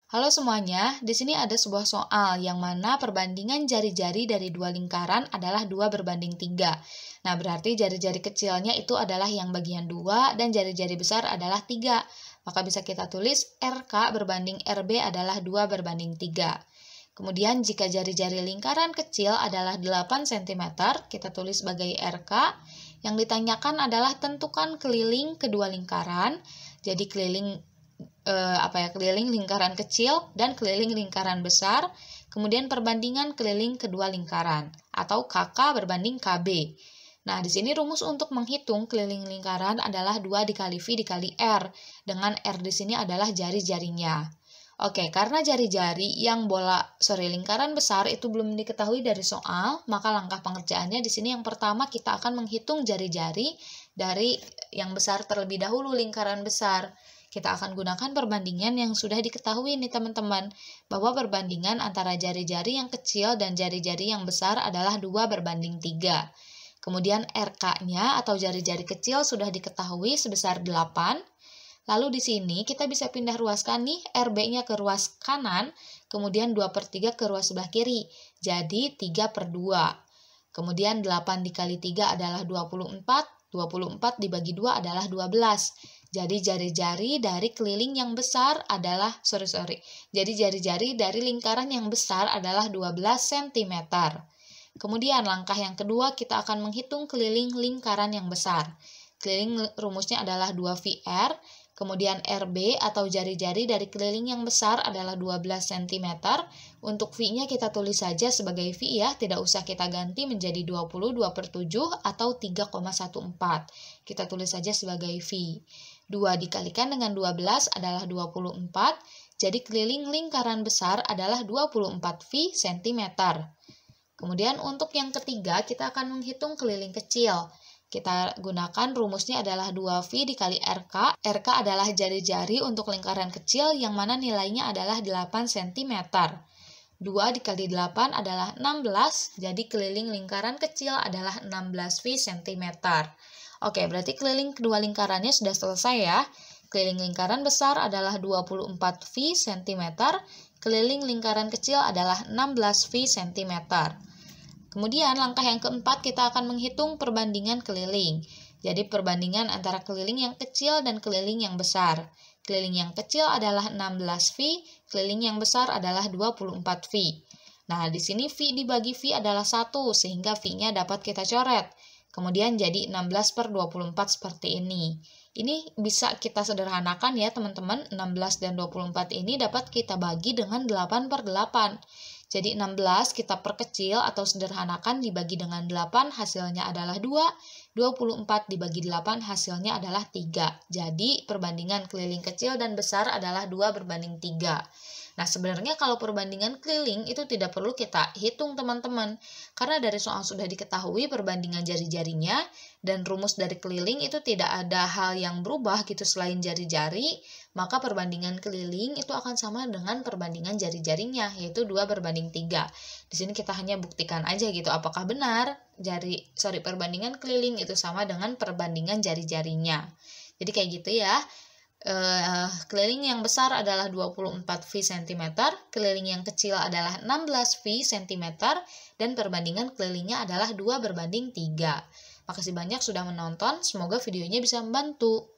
Halo semuanya, di sini ada sebuah soal yang mana perbandingan jari-jari dari dua lingkaran adalah 2 berbanding 3. Nah, berarti jari-jari kecilnya itu adalah yang bagian 2 dan jari-jari besar adalah 3. Maka bisa kita tulis RK berbanding RB adalah 2 berbanding 3. Kemudian jika jari-jari lingkaran kecil adalah 8 cm, kita tulis sebagai RK. Yang ditanyakan adalah tentukan keliling kedua lingkaran. Jadi keliling lingkaran kecil dan keliling lingkaran besar, kemudian perbandingan keliling kedua lingkaran atau KK berbanding KB. Nah, di sini rumus untuk menghitung keliling lingkaran adalah 2 dikali V dikali R, dengan R di sini adalah jari-jarinya. Oke, karena jari-jari yang lingkaran besar itu belum diketahui dari soal, maka langkah pengerjaannya di sini yang pertama kita akan menghitung jari-jari dari yang besar terlebih dahulu, lingkaran besar. Kita akan gunakan perbandingan yang sudah diketahui nih teman-teman, bahwa perbandingan antara jari-jari yang kecil dan jari-jari yang besar adalah 2 berbanding 3. Kemudian RK-nya atau jari-jari kecil sudah diketahui sebesar 8. Lalu di sini kita bisa pindah ruaskan nih RB-nya ke ruas kanan, kemudian 2/3 ke ruas sebelah kiri, jadi 3/2. Kemudian 8 dikali 3 adalah 24, 24 dibagi 2 adalah 12. Jadi jari-jari dari keliling yang besar adalah, Jadi jari-jari dari lingkaran yang besar adalah 12 cm. Kemudian langkah yang kedua kita akan menghitung keliling lingkaran yang besar. Keliling rumusnya adalah 2VR, kemudian RB atau jari-jari dari keliling yang besar adalah 12 cm. Untuk V-nya kita tulis saja sebagai V ya, tidak usah kita ganti menjadi 22/7 atau 3,14. Kita tulis saja sebagai V. 2 dikalikan dengan 12 adalah 24, jadi keliling lingkaran besar adalah 24 V cm. Kemudian untuk yang ketiga kita akan menghitung keliling kecil. Kita gunakan rumusnya adalah 2V dikali RK. RK adalah jari-jari untuk lingkaran kecil yang mana nilainya adalah 8 cm. 2 dikali 8 adalah 16, jadi keliling lingkaran kecil adalah 16 V cm. Oke, berarti keliling kedua lingkarannya sudah selesai ya. Keliling lingkaran besar adalah 24 V cm, keliling lingkaran kecil adalah 16 V cm. Kemudian langkah yang keempat kita akan menghitung perbandingan keliling. Jadi perbandingan antara keliling yang kecil dan keliling yang besar. Keliling yang kecil adalah 16 V, keliling yang besar adalah 24 V. Nah, di sini V dibagi V adalah 1, sehingga V-nya dapat kita coret. Kemudian jadi 16/24 seperti ini. Ini bisa kita sederhanakan ya teman-teman, 16 dan 24 ini dapat kita bagi dengan 8/8. Jadi 16 kita perkecil atau sederhanakan dibagi dengan 8 hasilnya adalah 2, 24 dibagi 8 hasilnya adalah 3. Jadi perbandingan keliling kecil dan besar adalah 2 berbanding 3. Nah, sebenarnya kalau perbandingan keliling itu tidak perlu kita hitung teman-teman, karena dari soal sudah diketahui perbandingan jari-jarinya dan rumus dari keliling itu tidak ada hal yang berubah gitu selain jari-jari, maka perbandingan keliling itu akan sama dengan perbandingan jari-jarinya, yaitu 2 berbanding 3. Di sini kita hanya buktikan aja gitu apakah benar perbandingan keliling itu sama dengan perbandingan jari-jarinya. Jadi kayak gitu ya. Keliling yang besar adalah 24 V cm, keliling yang kecil adalah 16 V cm, dan perbandingan kelilingnya adalah 2 berbanding 3. Makasih banyak sudah menonton, semoga videonya bisa membantu.